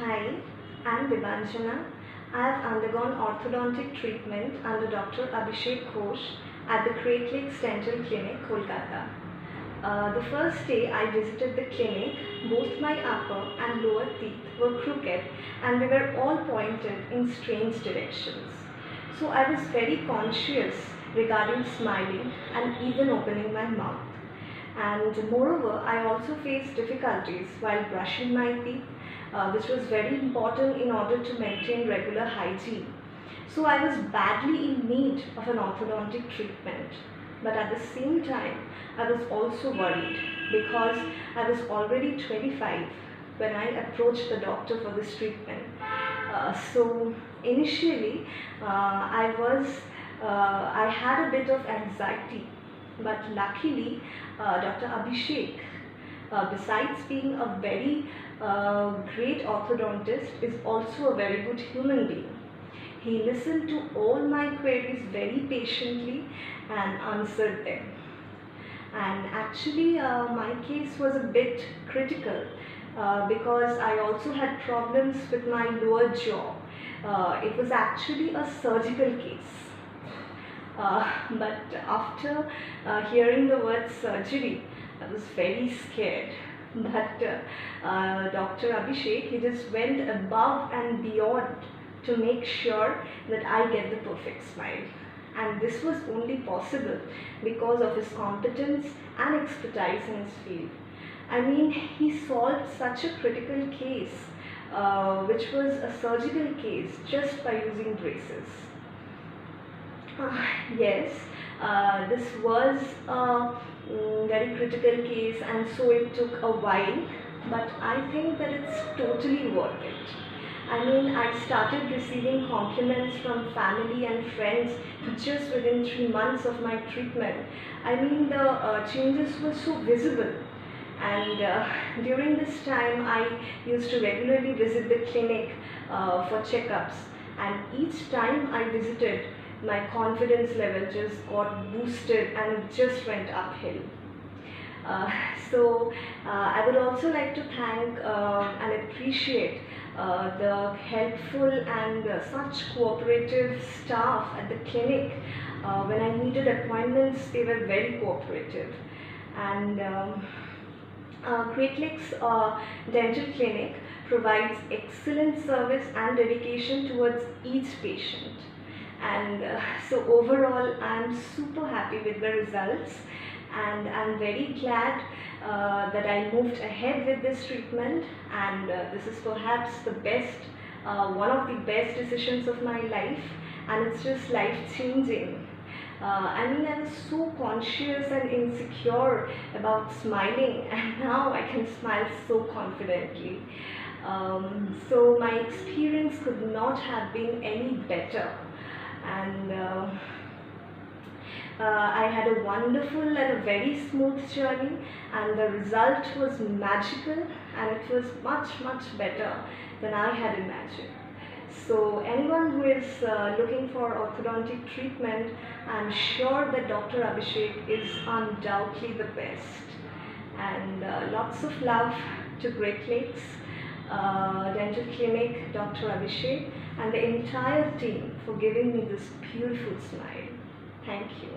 Hi, I'm Debanjana. I have undergone orthodontic treatment under Dr. Abhishek Ghosh at the Great Lakes Dental Clinic, Kolkata. The first day I visited the clinic, both my upper and lower teeth were crooked and they were all pointed in strange directions. So I was very conscious regarding smiling and even opening my mouth. And moreover, I also faced difficulties while brushing my teeth, which was very important in order to maintain regular hygiene. So I was badly in need of an orthodontic treatment. But at the same time, I was also worried because I was already 25 when I approached the doctor for this treatment. So initially, I had a bit of anxiety, but luckily, Dr. Abhishek, besides being a very great orthodontist, is also a very good human being. He listened to all my queries very patiently and answered them. And actually, my case was a bit critical because I also had problems with my lower jaw. It was actually a surgical case. But after hearing the word surgery, I was very scared. But Dr. Abhishek, he just went above and beyond to make sure that I get the perfect smile. And this was only possible because of his competence and expertise in his field. I mean, he solved such a critical case, which was a surgical case, just by using braces. Yes, this was a very critical case, and so it took a while, but I think that it's totally worth it. I mean, I started receiving compliments from family and friends just within 3 months of my treatment. I mean, the changes were so visible. And during this time, I used to regularly visit the clinic for checkups. And each time I visited, my confidence level just got boosted and it just went uphill. I would also like to thank and appreciate the helpful and such cooperative staff at the clinic. When I needed appointments, they were very cooperative. And Great Lakes Dental Clinic provides excellent service and dedication towards each patient. And so overall, I'm super happy with the results, and I'm very glad that I moved ahead with this treatment, and this is perhaps the best, one of the best decisions of my life, and it's just life-changing. I mean, I was so conscious and insecure about smiling, and now I can smile so confidently. So my experience could not have been any better. And I had a wonderful and a very smooth journey, and the result was magical, and it was much better than I had imagined. So anyone who is looking for orthodontic treatment, I'm sure that Dr. Abhishek is undoubtedly the best. And lots of love to Great Lakes Dental Clinic, Dr. Abhishek, and the entire team for giving me this beautiful smile. Thank you.